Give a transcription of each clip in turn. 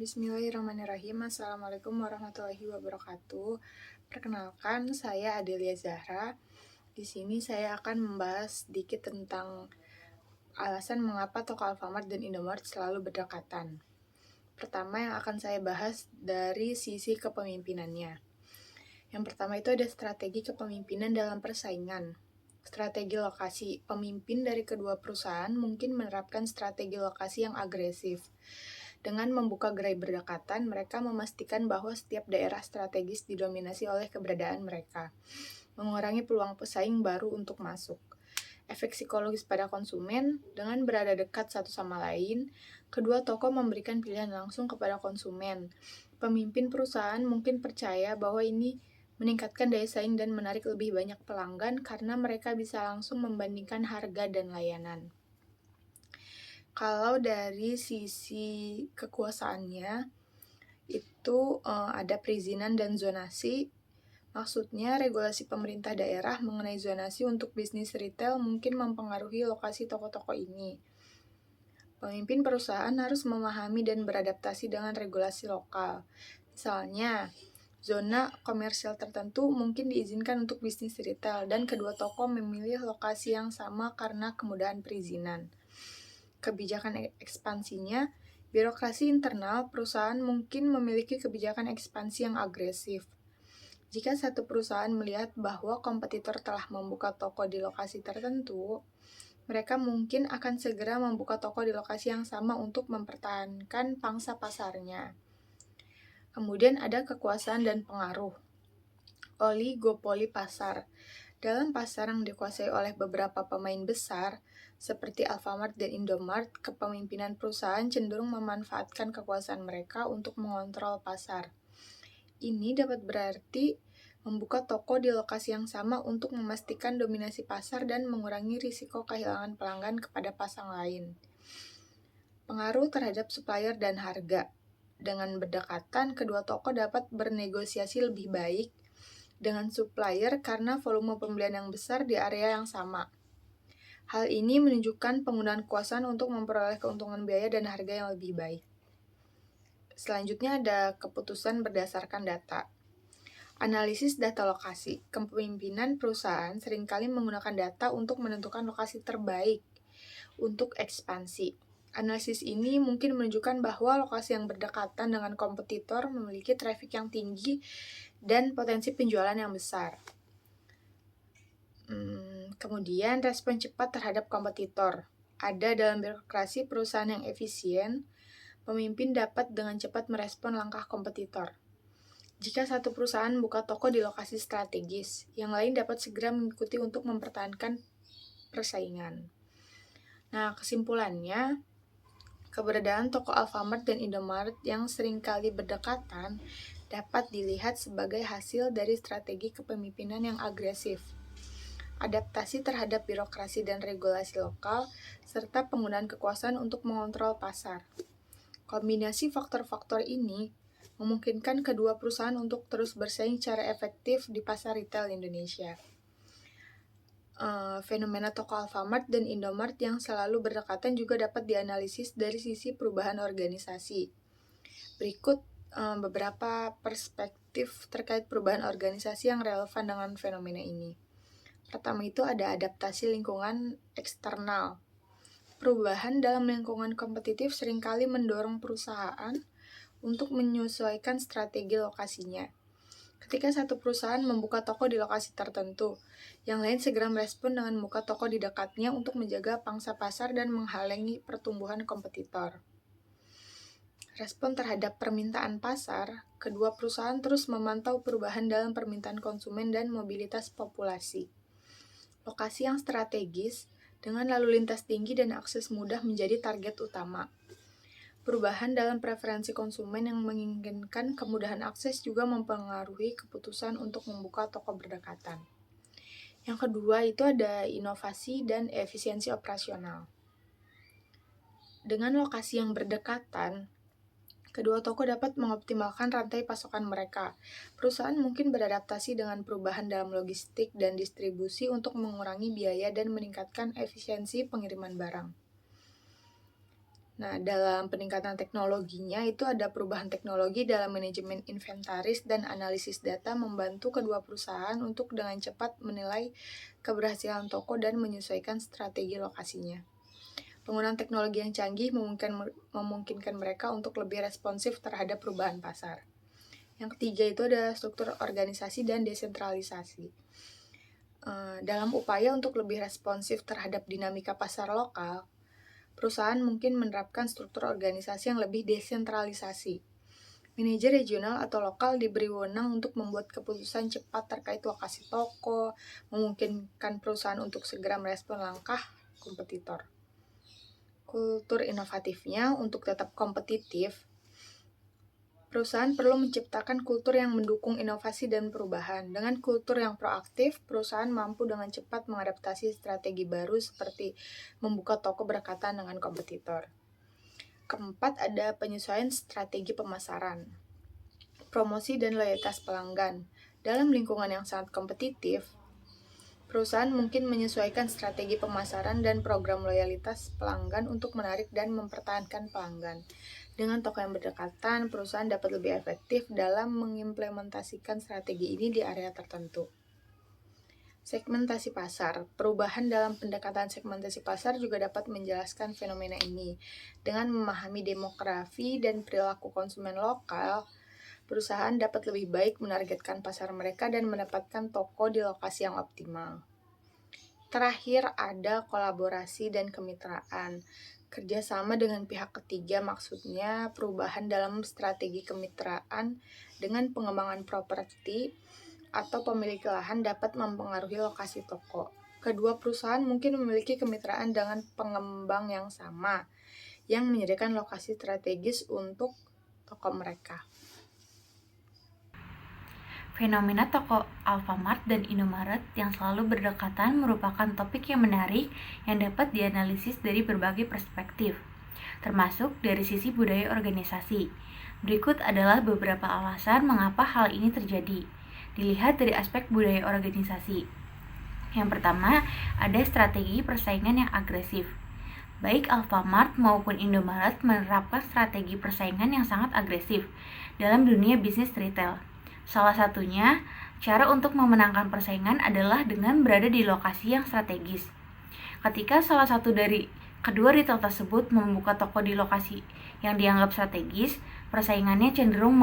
Bismillahirrahmanirrahim. Assalamualaikum warahmatullahi wabarakatuh. Perkenalkan, saya Adelia Zahra. Di sini saya akan membahas sedikit tentang alasan mengapa toko Alfamart dan Indomart selalu berdekatan. Pertama yang akan saya bahas dari sisi kepemimpinannya. Yang pertama itu ada strategi kepemimpinan dalam persaingan. Strategi lokasi. Pemimpin dari kedua perusahaan mungkin menerapkan strategi lokasi yang agresif. Dengan membuka gerai berdekatan, mereka memastikan bahwa setiap daerah strategis didominasi oleh keberadaan mereka, mengurangi peluang pesaing baru untuk masuk. Efek psikologis pada konsumen, dengan berada dekat satu sama lain, kedua toko memberikan pilihan langsung kepada konsumen. Pemimpin perusahaan mungkin percaya bahwa ini meningkatkan daya saing dan menarik lebih banyak pelanggan karena mereka bisa langsung membandingkan harga dan layanan. Kalau dari sisi kekuasaannya, itu ada perizinan dan zonasi. Maksudnya, regulasi pemerintah daerah mengenai zonasi untuk bisnis retail mungkin mempengaruhi lokasi toko-toko ini. Pemimpin perusahaan harus memahami dan beradaptasi dengan regulasi lokal. Misalnya, zona komersial tertentu mungkin diizinkan untuk bisnis retail dan kedua toko memilih lokasi yang sama karena kemudahan perizinan. Kebijakan ekspansinya, birokrasi internal perusahaan mungkin memiliki kebijakan ekspansi yang agresif. Jika satu perusahaan melihat bahwa kompetitor telah membuka toko di lokasi tertentu, mereka mungkin akan segera membuka toko di lokasi yang sama untuk mempertahankan pangsa pasarnya. Kemudian ada kekuasaan dan pengaruh. Oligopoli pasar. Dalam pasar yang dikuasai oleh beberapa pemain besar, seperti Alfamart dan Indomart, kepemimpinan perusahaan cenderung memanfaatkan kekuasaan mereka untuk mengontrol pasar. Ini dapat berarti membuka toko di lokasi yang sama untuk memastikan dominasi pasar dan mengurangi risiko kehilangan pelanggan kepada pasang lain. Pengaruh terhadap supplier dan harga. Dengan berdekatan, kedua toko dapat bernegosiasi lebih baik dengan supplier karena volume pembelian yang besar di area yang sama. Hal ini menunjukkan penggunaan kekuasaan untuk memperoleh keuntungan biaya dan harga yang lebih baik. Selanjutnya ada keputusan berdasarkan data. Analisis data lokasi. Kepemimpinan perusahaan seringkali menggunakan data untuk menentukan lokasi terbaik untuk ekspansi. Analisis ini mungkin menunjukkan bahwa lokasi yang berdekatan dengan kompetitor memiliki traffic yang tinggi dan potensi penjualan yang besar. Kemudian, respon cepat terhadap kompetitor. Ada dalam birokrasi perusahaan yang efisien, pemimpin dapat dengan cepat merespon langkah kompetitor. Jika satu perusahaan buka toko di lokasi strategis, yang lain dapat segera mengikuti untuk mempertahankan persaingan. Nah, kesimpulannya, keberadaan toko Alfamart dan Indomart yang seringkali berdekatan dapat dilihat sebagai hasil dari strategi kepemimpinan yang agresif, adaptasi terhadap birokrasi dan regulasi lokal, serta penggunaan kekuasaan untuk mengontrol pasar. Kombinasi faktor-faktor ini memungkinkan kedua perusahaan untuk terus bersaing secara efektif di pasar retail Indonesia. Fenomena toko Alfamart dan Indomart yang selalu berdekatan juga dapat dianalisis dari sisi perubahan organisasi. Berikut beberapa perspektif terkait perubahan organisasi yang relevan dengan fenomena ini. Pertama itu ada adaptasi lingkungan eksternal. Perubahan dalam lingkungan kompetitif seringkali mendorong perusahaan untuk menyesuaikan strategi lokasinya. Ketika satu perusahaan membuka toko di lokasi tertentu, yang lain segera merespon dengan membuka toko di dekatnya untuk menjaga pangsa pasar dan menghalangi pertumbuhan kompetitor. Respon terhadap permintaan pasar, kedua perusahaan terus memantau perubahan dalam permintaan konsumen dan mobilitas populasi. Lokasi yang strategis dengan lalu lintas tinggi dan akses mudah menjadi target utama. Perubahan dalam preferensi konsumen yang menginginkan kemudahan akses juga mempengaruhi keputusan untuk membuka toko berdekatan. Yang kedua itu ada inovasi dan efisiensi operasional. Dengan lokasi yang berdekatan, kedua toko dapat mengoptimalkan rantai pasokan mereka. Perusahaan mungkin beradaptasi dengan perubahan dalam logistik dan distribusi untuk mengurangi biaya dan meningkatkan efisiensi pengiriman barang. Nah, dalam peningkatan teknologinya itu ada perubahan teknologi dalam manajemen inventaris dan analisis data membantu kedua perusahaan untuk dengan cepat menilai keberhasilan toko dan menyesuaikan strategi lokasinya. Penggunaan teknologi yang canggih memungkinkan mereka untuk lebih responsif terhadap perubahan pasar. Yang ketiga itu adalah struktur organisasi dan desentralisasi. Dalam upaya untuk lebih responsif terhadap dinamika pasar lokal, perusahaan mungkin menerapkan struktur organisasi yang lebih desentralisasi. Manajer regional atau lokal diberi wewenang untuk membuat keputusan cepat terkait lokasi toko, memungkinkan perusahaan untuk segera merespon langkah kompetitor. Kultur inovatifnya untuk tetap kompetitif, perusahaan perlu menciptakan kultur yang mendukung inovasi dan perubahan. Dengan kultur yang proaktif, perusahaan mampu dengan cepat mengadaptasi strategi baru seperti membuka toko berdekatan dengan kompetitor. Keempat, ada penyesuaian strategi pemasaran. Promosi dan loyalitas pelanggan. Dalam lingkungan yang sangat kompetitif, perusahaan mungkin menyesuaikan strategi pemasaran dan program loyalitas pelanggan untuk menarik dan mempertahankan pelanggan. Dengan toko yang berdekatan, perusahaan dapat lebih efektif dalam mengimplementasikan strategi ini di area tertentu. Segmentasi pasar. Perubahan dalam pendekatan segmentasi pasar juga dapat menjelaskan fenomena ini. Dengan memahami demografi dan perilaku konsumen lokal, perusahaan dapat lebih baik menargetkan pasar mereka dan mendapatkan toko di lokasi yang optimal. Terakhir, ada kolaborasi dan kemitraan. Kerjasama dengan pihak ketiga maksudnya perubahan dalam strategi kemitraan dengan pengembangan properti atau pemilik lahan dapat mempengaruhi lokasi toko. Kedua perusahaan mungkin memiliki kemitraan dengan pengembang yang sama, yang menyediakan lokasi strategis untuk toko mereka. Fenomena toko Alfamart dan Indomaret yang selalu berdekatan merupakan topik yang menarik yang dapat dianalisis dari berbagai perspektif, termasuk dari sisi budaya organisasi. Berikut adalah beberapa alasan mengapa hal ini terjadi. Dilihat dari aspek budaya organisasi. Yang pertama, ada strategi persaingan yang agresif. Baik Alfamart maupun Indomaret menerapkan strategi persaingan yang sangat agresif dalam dunia bisnis retail. Salah satunya, cara untuk memenangkan persaingan adalah dengan berada di lokasi yang strategis. Ketika salah satu dari kedua retail tersebut membuka toko di lokasi yang dianggap strategis, persaingannya cenderung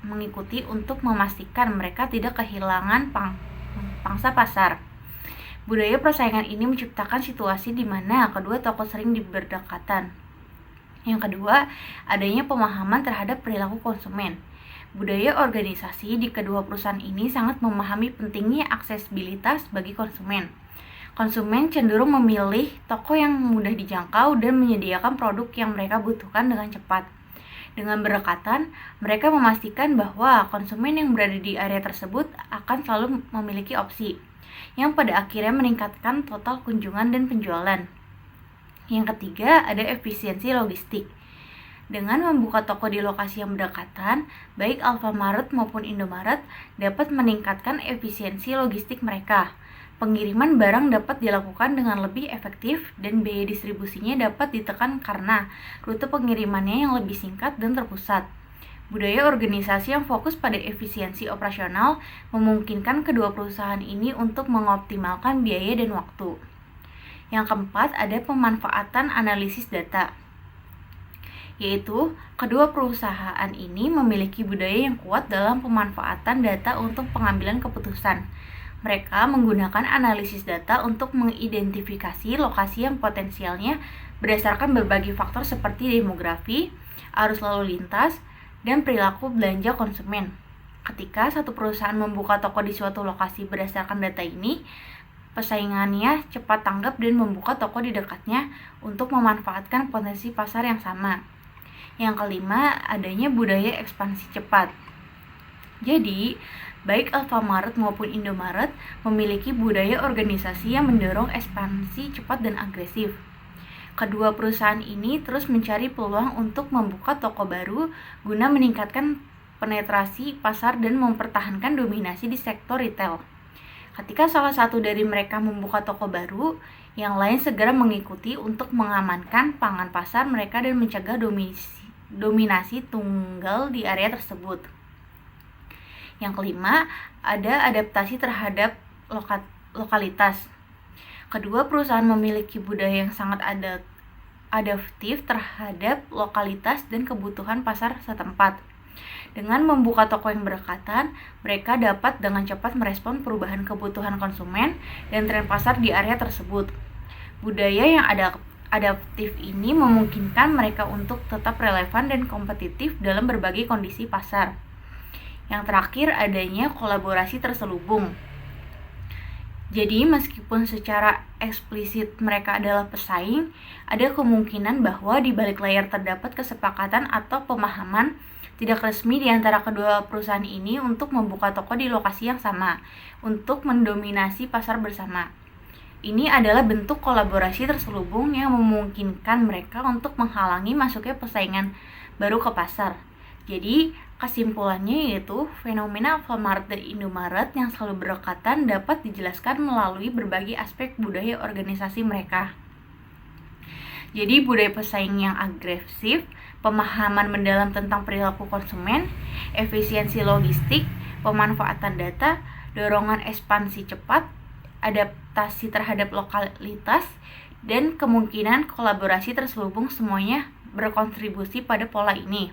mengikuti untuk memastikan mereka tidak kehilangan pangsa pasar. Budaya persaingan ini menciptakan situasi di mana kedua toko sering berdekatan. Yang kedua, adanya pemahaman terhadap perilaku konsumen. Budaya organisasi di kedua perusahaan ini sangat memahami pentingnya aksesibilitas bagi konsumen. Konsumen cenderung memilih toko yang mudah dijangkau dan menyediakan produk yang mereka butuhkan dengan cepat. Dengan berdekatan, mereka memastikan bahwa konsumen yang berada di area tersebut akan selalu memiliki opsi, yang pada akhirnya meningkatkan total kunjungan dan penjualan. Yang ketiga, ada efisiensi logistik. Dengan membuka toko di lokasi yang berdekatan, baik Alfamart maupun Indomaret dapat meningkatkan efisiensi logistik mereka. Pengiriman barang dapat dilakukan dengan lebih efektif dan biaya distribusinya dapat ditekan karena rute pengirimannya yang lebih singkat dan terpusat. Budaya organisasi yang fokus pada efisiensi operasional memungkinkan kedua perusahaan ini untuk mengoptimalkan biaya dan waktu. Yang keempat, ada pemanfaatan analisis data. Yaitu, kedua perusahaan ini memiliki budaya yang kuat dalam pemanfaatan data untuk pengambilan keputusan. Mereka menggunakan analisis data untuk mengidentifikasi lokasi yang potensialnya berdasarkan berbagai faktor seperti demografi, arus lalu lintas, dan perilaku belanja konsumen. Ketika satu perusahaan membuka toko di suatu lokasi berdasarkan data ini, pesaingannya cepat tanggap dan membuka toko di dekatnya untuk memanfaatkan potensi pasar yang sama. Yang kelima, adanya budaya ekspansi cepat. Jadi, baik Alfamart maupun Indomaret memiliki budaya organisasi yang mendorong ekspansi cepat dan agresif. Kedua perusahaan ini terus mencari peluang untuk membuka toko baru guna meningkatkan penetrasi pasar dan mempertahankan dominasi di sektor retail. Ketika salah satu dari mereka membuka toko baru, Yang lain segera mengikuti untuk mengamankan pangan pasar mereka dan mencegah dominasi tunggal di area tersebut. Yang kelima, ada adaptasi terhadap lokalitas. Kedua perusahaan memiliki budaya yang sangat adaptif terhadap lokalitas dan kebutuhan pasar setempat. Dengan membuka toko yang berdekatan, mereka dapat dengan cepat merespon perubahan kebutuhan konsumen dan tren pasar di area tersebut. Budaya yang adaptif ini memungkinkan mereka untuk tetap relevan dan kompetitif dalam berbagai kondisi pasar. Yang terakhir, adanya kolaborasi terselubung. Jadi, meskipun secara eksplisit mereka adalah pesaing, ada kemungkinan bahwa di balik layar terdapat kesepakatan atau pemahaman tidak resmi di antara kedua perusahaan ini untuk membuka toko di lokasi yang sama, untuk mendominasi pasar bersama. Ini adalah bentuk kolaborasi terselubung yang memungkinkan mereka untuk menghalangi masuknya persaingan baru ke pasar. Jadi, kesimpulannya yaitu fenomena Alfamart dan Indomaret yang selalu berdekatan dapat dijelaskan melalui berbagai aspek budaya organisasi mereka. Jadi, budaya pesaing yang agresif, pemahaman mendalam tentang perilaku konsumen, efisiensi logistik, pemanfaatan data, dorongan ekspansi cepat, adaptasi terhadap lokalitas, dan kemungkinan kolaborasi terselubung semuanya berkontribusi pada pola ini.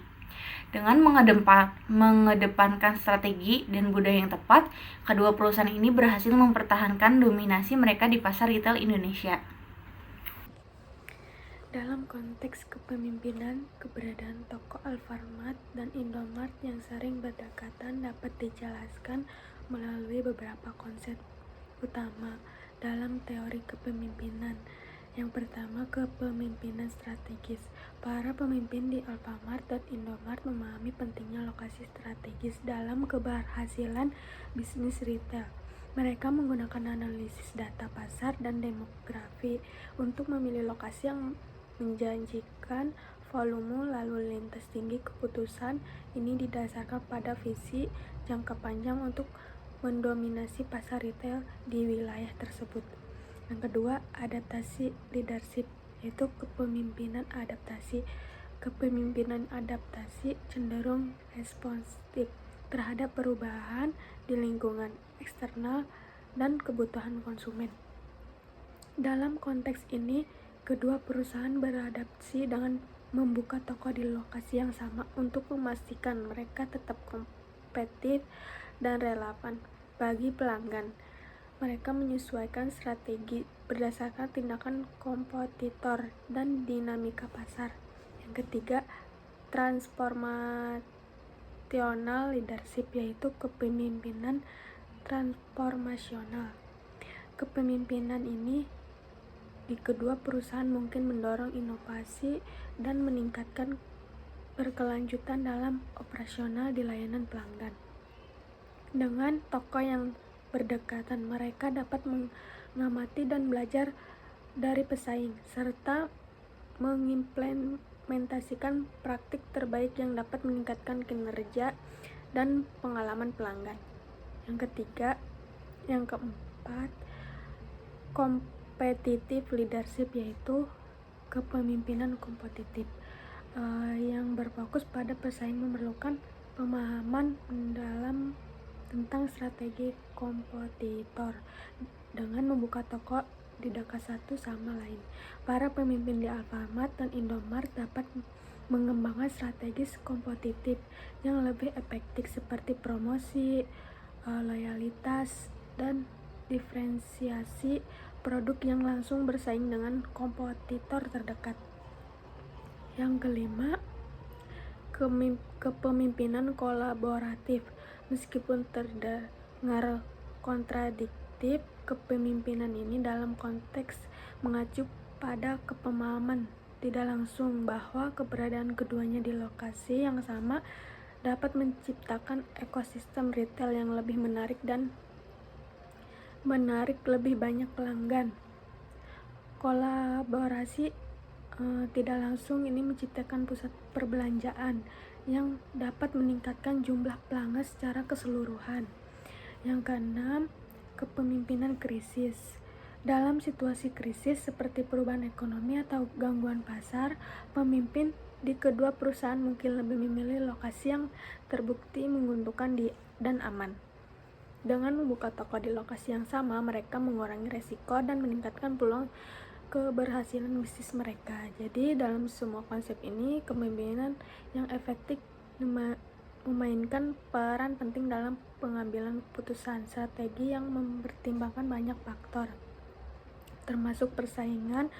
Dengan mengedepankan strategi dan budaya yang tepat, kedua perusahaan ini berhasil mempertahankan dominasi mereka di pasar retail Indonesia. Dalam konteks kepemimpinan, keberadaan toko Alfamart dan Indomart yang sering berdekatan dapat dijelaskan melalui beberapa konsep utama dalam teori kepemimpinan. Yang pertama, kepemimpinan strategis. Para pemimpin di Alfamart dan Indomart memahami pentingnya lokasi strategis dalam keberhasilan bisnis retail. Mereka menggunakan analisis data pasar dan demografi untuk memilih lokasi yang menjanjikan volume lalu lintas tinggi. Keputusan ini didasarkan pada visi jangka panjang untuk mendominasi pasar retail di wilayah tersebut. Yang kedua, adaptasi leadership, yaitu kepemimpinan adaptasi. Kepemimpinan adaptasi cenderung responsif terhadap perubahan di lingkungan eksternal dan kebutuhan konsumen. Dalam konteks ini, kedua perusahaan beradaptasi dengan membuka toko di lokasi yang sama untuk memastikan mereka tetap kompetitif dan relevan bagi pelanggan. Mereka menyesuaikan strategi berdasarkan tindakan kompetitor dan dinamika pasar. Yang ketiga, transformational leadership, yaitu kepemimpinan transformasional. Kepemimpinan ini di kedua perusahaan mungkin mendorong inovasi dan meningkatkan berkelanjutan dalam operasional di layanan pelanggan. Dengan toko yang berdekatan, mereka dapat mengamati dan belajar dari pesaing, serta mengimplementasikan praktik terbaik yang dapat meningkatkan kinerja dan pengalaman pelanggan. Yang keempat, competitive leadership, yaitu kepemimpinan kompetitif yang berfokus pada pesaing memerlukan pemahaman mendalam tentang strategi kompetitor dengan membuka toko di dekat satu sama lain. Para pemimpin di Alfamart dan Indomart dapat mengembangkan strategi kompetitif yang lebih efektif seperti promosi, loyalitas, dan diferensiasi produk yang langsung bersaing dengan kompetitor terdekat. Yang kelima, kepemimpinan kolaboratif. Meskipun terdengar kontradiktif, kepemimpinan ini dalam konteks mengacu pada kepemahaman tidak langsung bahwa keberadaan keduanya di lokasi yang sama dapat menciptakan ekosistem retail yang lebih menarik dan menarik lebih banyak pelanggan. Kolaborasi tidak langsung ini menciptakan pusat perbelanjaan yang dapat meningkatkan jumlah pelanggan secara keseluruhan. Yang keenam, kepemimpinan krisis. Dalam situasi krisis seperti perubahan ekonomi atau gangguan pasar, pemimpin di kedua perusahaan mungkin lebih memilih lokasi yang terbukti menguntungkan dan aman. Dengan membuka toko di lokasi yang sama, mereka mengurangi resiko dan meningkatkan peluang keberhasilan bisnis mereka. Jadi dalam semua konsep ini, kepemimpinan yang efektif memainkan peran penting dalam pengambilan keputusan strategi yang mempertimbangkan banyak faktor, termasuk persaingan,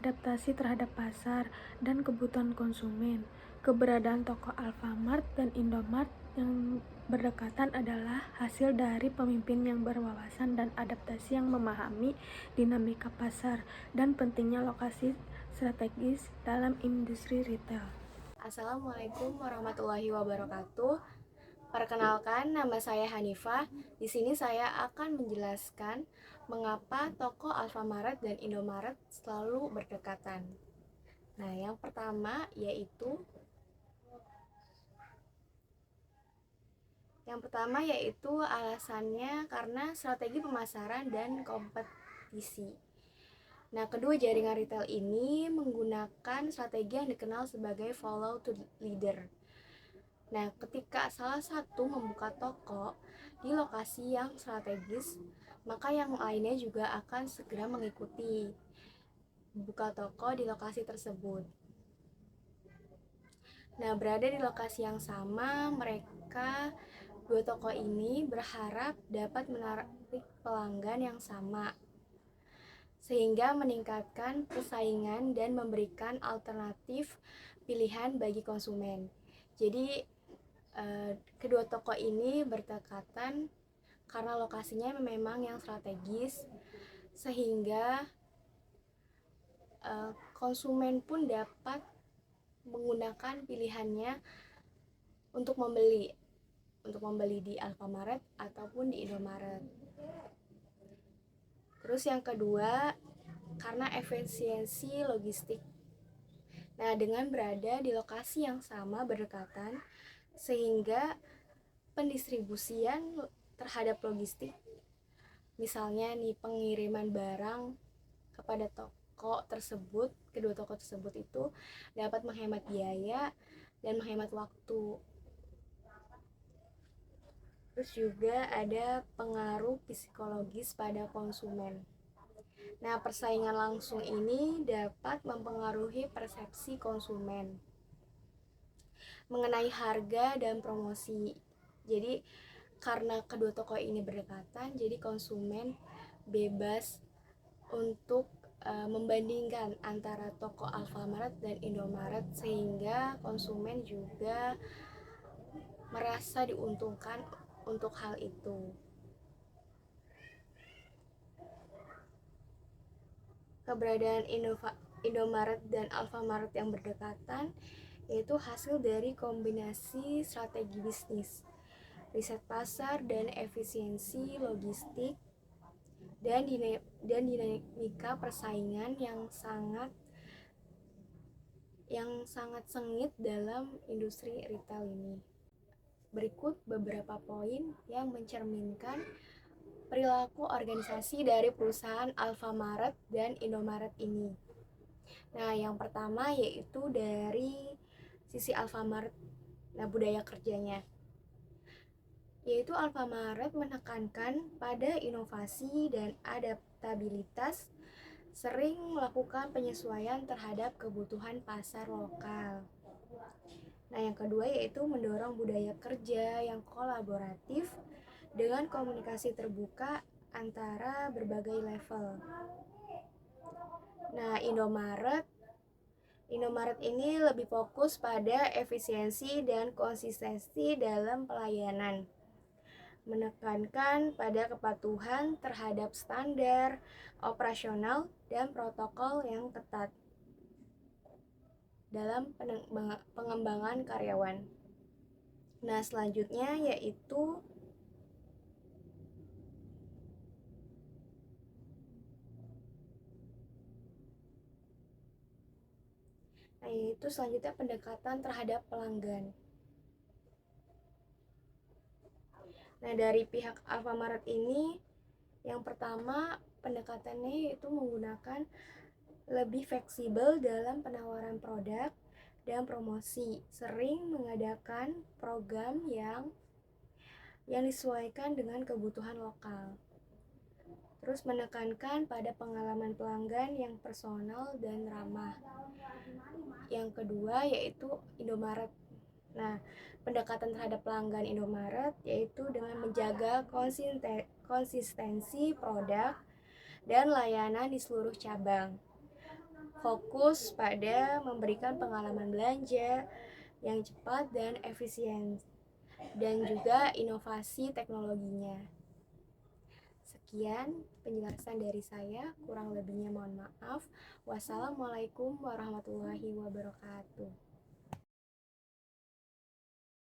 adaptasi terhadap pasar, dan kebutuhan konsumen. Keberadaan toko Alfamart dan Indomart yang berdekatan adalah hasil dari pemimpin yang berwawasan dan adaptasi yang memahami dinamika pasar dan pentingnya lokasi strategis dalam industri retail. Assalamualaikum warahmatullahi wabarakatuh. Perkenalkan, nama saya Hanifah. Di sini saya akan menjelaskan mengapa toko Alfamart dan Indomaret selalu berdekatan. Nah, yang pertama yaitu alasannya karena strategi pemasaran dan kompetisi. Nah, kedua jaringan retail ini menggunakan strategi yang dikenal sebagai follow to leader. Nah, ketika salah satu membuka toko di lokasi yang strategis, maka yang lainnya juga akan segera mengikuti buka toko di lokasi tersebut. Nah, berada di lokasi yang sama, dua toko ini berharap dapat menarik pelanggan yang sama, sehingga meningkatkan persaingan dan memberikan alternatif pilihan bagi konsumen. Jadi, kedua toko ini berdekatan karena lokasinya memang yang strategis, sehingga konsumen pun dapat menggunakan pilihannya untuk membeli di Alfamart ataupun di Indomaret. Terus yang kedua, karena efisiensi logistik. Nah, dengan berada di lokasi yang sama berdekatan, sehingga pendistribusian terhadap logistik, misalnya nih pengiriman barang kepada kedua toko tersebut itu dapat menghemat biaya dan menghemat waktu. Terus juga ada pengaruh psikologis pada konsumen. Nah, persaingan langsung ini dapat mempengaruhi persepsi konsumen mengenai harga dan promosi. Jadi, karena kedua toko ini berdekatan, jadi konsumen bebas untuk membandingkan antara toko Alfamart dan Indomaret, sehingga konsumen juga merasa diuntungkan untuk hal itu. Keberadaan Indomaret dan Alfamart yang berdekatan yaitu hasil dari kombinasi strategi bisnis, riset pasar dan efisiensi logistik, dan dinamika persaingan yang sangat sengit dalam industri retail ini. Berikut beberapa poin yang mencerminkan perilaku organisasi dari perusahaan Alfamart dan Indomaret ini. Nah, yang pertama yaitu dari sisi Alfamart, budaya kerjanya. Yaitu Alfamart menekankan pada inovasi dan adaptabilitas, sering melakukan penyesuaian terhadap kebutuhan pasar lokal. Nah, yang kedua yaitu mendorong budaya kerja yang kolaboratif dengan komunikasi terbuka antara berbagai level. Nah, Indomaret ini lebih fokus pada efisiensi dan konsistensi dalam pelayanan, menekankan pada kepatuhan terhadap standar operasional dan protokol yang ketat dalam pengembangan karyawan. Nah, selanjutnya yaitu pendekatan terhadap pelanggan. Nah, dari pihak Alfamart ini Yang pertama, pendekatannya yaitu menggunakan lebih fleksibel dalam penawaran produk dan promosi, sering mengadakan program yang disesuaikan dengan kebutuhan lokal. Terus menekankan pada pengalaman pelanggan yang personal dan ramah. Yang kedua yaitu Indomaret. Nah, pendekatan terhadap pelanggan Indomaret yaitu dengan menjaga konsistensi produk dan layanan di seluruh cabang. Fokus pada memberikan pengalaman belanja yang cepat dan efisien, dan juga inovasi teknologinya. Sekian penjelasan dari saya, kurang lebihnya mohon maaf. Wassalamualaikum warahmatullahi wabarakatuh.